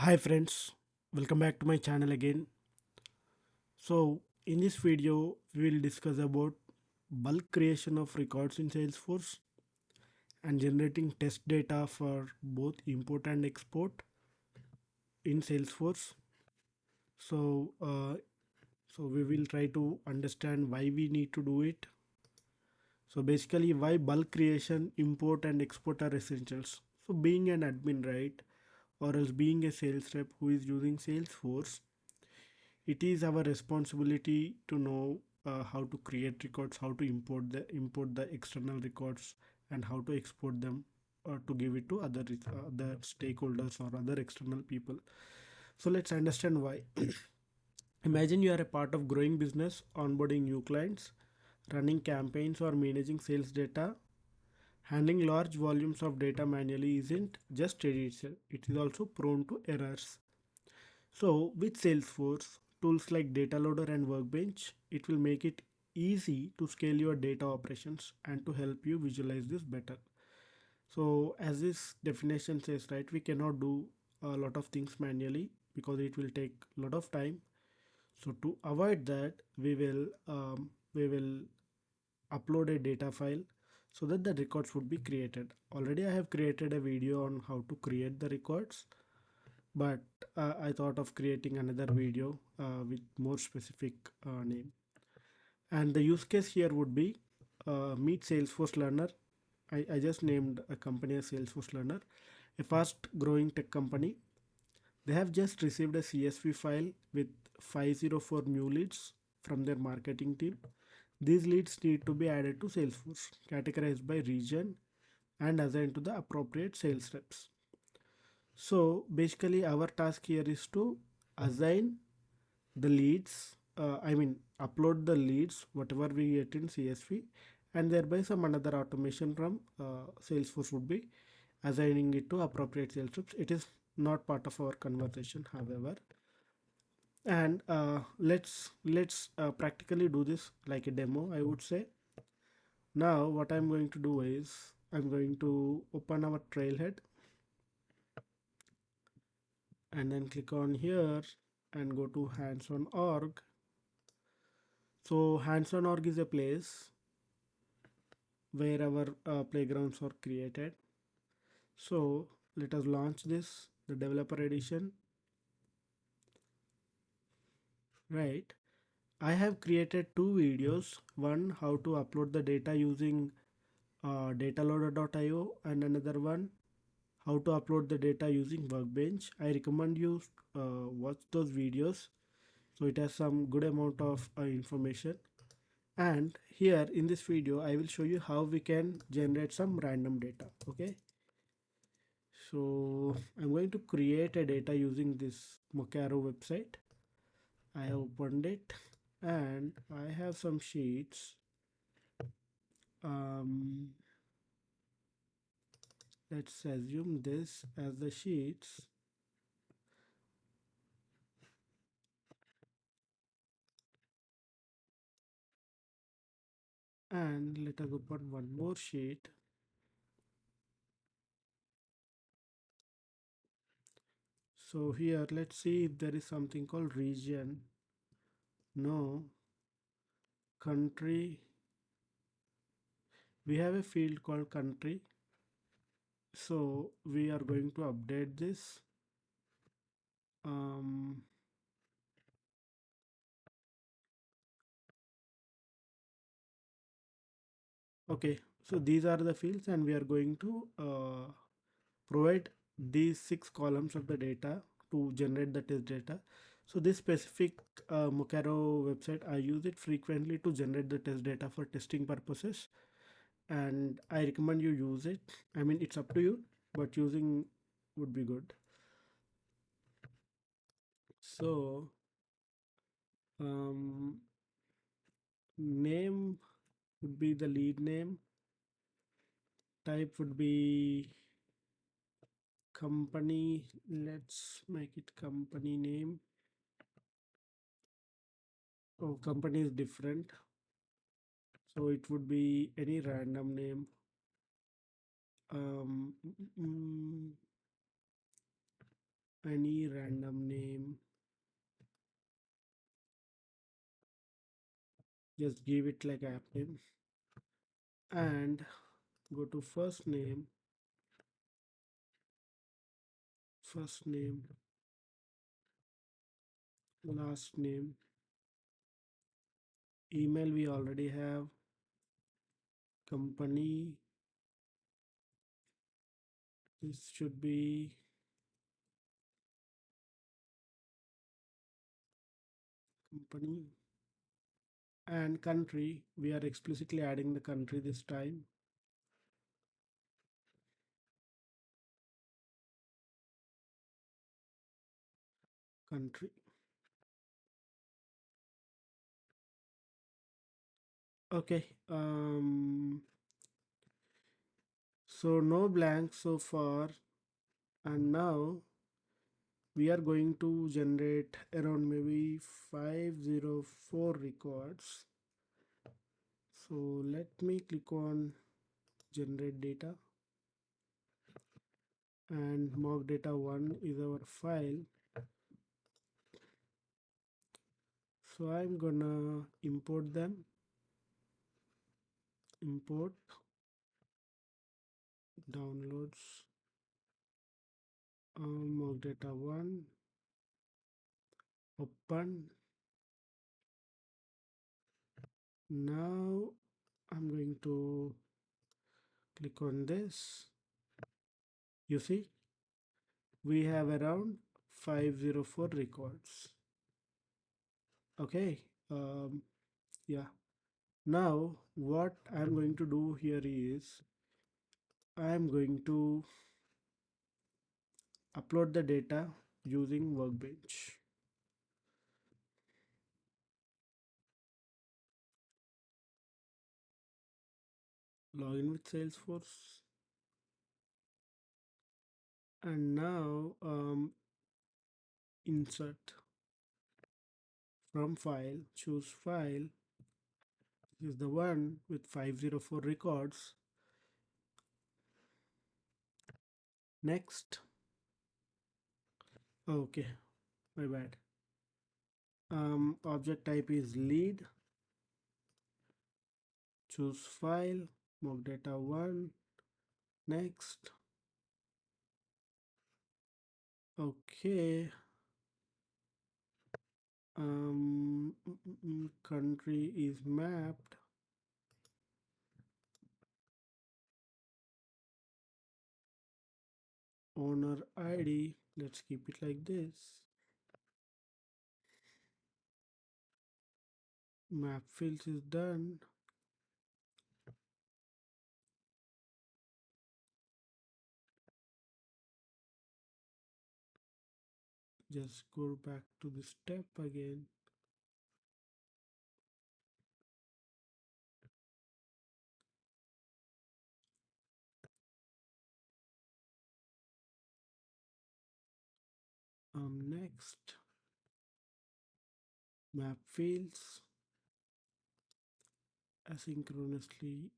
Hi friends, welcome back to my channel again. So in this video we will discuss about bulk creation of records in Salesforce and generating test data for both import and export in Salesforce. So we will try to understand why we need to do it. So basically why bulk creation, import and export are essentials. So being an admin, right, or else being a sales rep who is using Salesforce, it is our responsibility to know how to create records, how to import the external records, and how to export them to give it to other stakeholders or other external people. So let's understand why. Imagine you are a part of growing business, onboarding new clients, running campaigns, or managing sales data. Handling large volumes of data manually isn't just steady itself; it is also prone to errors. So with Salesforce, tools like Data Loader and Workbench, it will make it easy to scale your data operations and to help you visualize this better. So as this definition says, right, we cannot do a lot of things manually because it will take a lot of time. So to avoid that, we will upload a data file so that the records would be created. Already I have created a video on how to create the records, but I thought of creating another video with more specific name. And the use case here would be meet Salesforce Learner. I just named a company as Salesforce Learner, a fast growing tech company. They have just received a CSV file with 504 new leads from their marketing team. These leads need to be added to Salesforce, categorized by region and assigned to the appropriate sales reps. So basically our task here is to assign the leads, upload the leads whatever we get in CSV, and thereby some another automation from Salesforce would be assigning it to appropriate sales reps. It is not part of our conversation, however. And let's practically do this like a demo, I would say. Now what I'm going to do is I'm going to open our trailhead and then click on here and go to hands-on org. So hands-on org is a place where our playgrounds are created. So let us launch this, the developer edition, right? I have created two videos, one how to upload the data using dataloader.io, and another one how to upload the data using Workbench. I recommend you watch those videos. So it has some good amount of information. And here in this video, I will show you how we can generate some random data. Okay. So I'm going to create a data using this Mocaro website. I have opened it and I have some sheets. Um, let's assume this as the sheets. And let us open one more sheet. So here, let's see if there is something called region. No. Country. We have a field called country. So we are going to update this. Um, okay, so these are the fields and we are going to provide these 6 columns of the data to generate the test data. So this specific Mocaro website, I use it frequently to generate the test data for testing purposes, and I recommend you use it. I mean, it's up to you, but using would be good. So um, name would be the lead name, type would be company. Let's make it company name. Oh, company is different, so it would be any random name. um, mm, any random name, just give it like app name and go to first name, last name, email we already have, company, this should be company, and country, we are explicitly adding the country this time. Country. Okay. So no blank so far, and now we are going to generate around maybe 504 records. So let me click on generate data, and mock data 1 is our file. So I'm gonna import them. Import, downloads, mock data 1, open. Now I'm going to click on this. You see, we have around 504 records. Okay. Yeah. Now what I'm going to do here is I'm going to upload the data using Workbench. Login with Salesforce, and now insert from file, choose file. This is the one with 504 records. Next. Okay, my bad. Object type is lead. Choose file, mock data 1. Next. Okay. Country is mapped. Owner ID, let's keep it like this. Map fields is done. Just go back to the step again. Next, map fields asynchronously.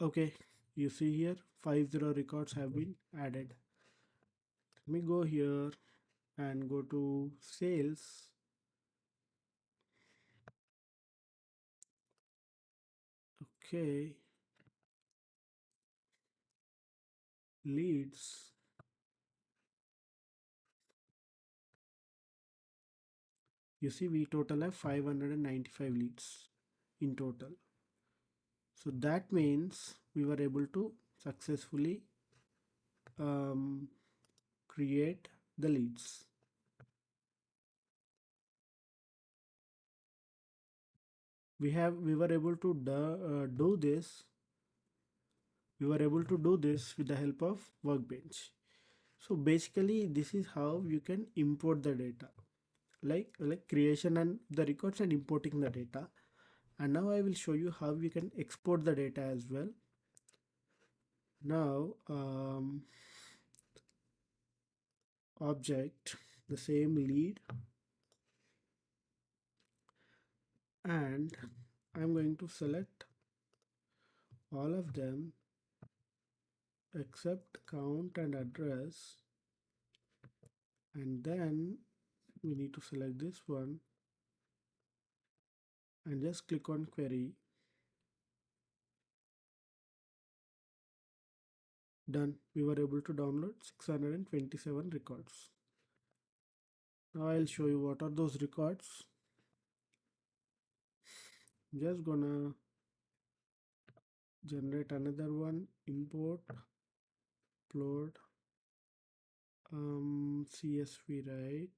Okay, you see here 50 records have been added. Let me go here and go to sales. Okay, leads. You see we total have 595 leads in total. So that means we were able to successfully create the leads. We were able to do this. We were able to do this with the help of Workbench. So basically, this is how you can import the data, like creation and the records and importing the data. And now I will show you how you can export the data as well. Now object the same lead, and I'm going to select all of them except count and address, and then we need to select this one and just click on query. Done. We were able to download 627 records. Now I'll show you what are those records. Just gonna generate another one, import, upload, CSV, right?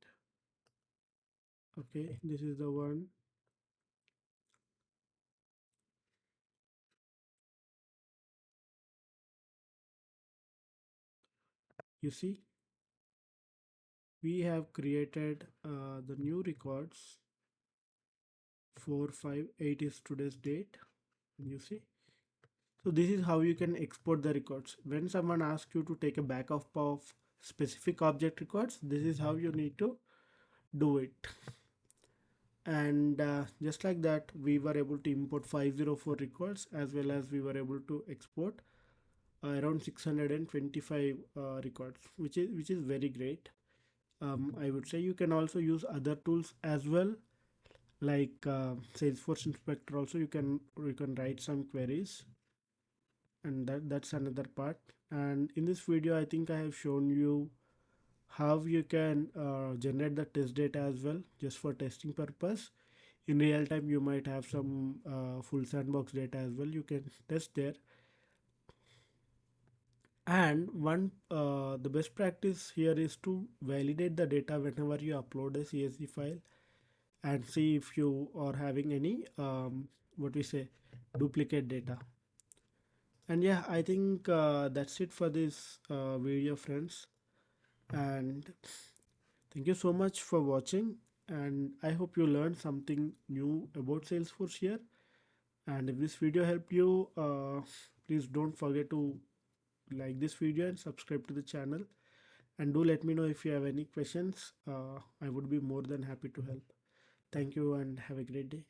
Okay, this is the one. You see, we have created the new records. 458 is today's date. You see, so this is how you can export the records. When someone asks you to take a backup of specific object records, this is how you need to do it. And just like that, we were able to import 504 records, as well as we were able to export around 625 records, which is very great. I would say you can also use other tools as well, like Salesforce Inspector. Also, you can write some queries, and that's another part. And in this video, I think I have shown you how you can generate the test data as well, just for testing purpose. In real time, you might have some full sandbox data as well, you can test there. And one the best practice here is to validate the data whenever you upload a CSV file, and see if you are having any what we say, duplicate data. And yeah, I think that's it for this video, friends. And thank you so much for watching, and I hope you learned something new about Salesforce here. And if this video helped you, please don't forget to like this video and subscribe to the channel. And do let me know if you have any questions. I would be more than happy to help. Thank you and have a great day.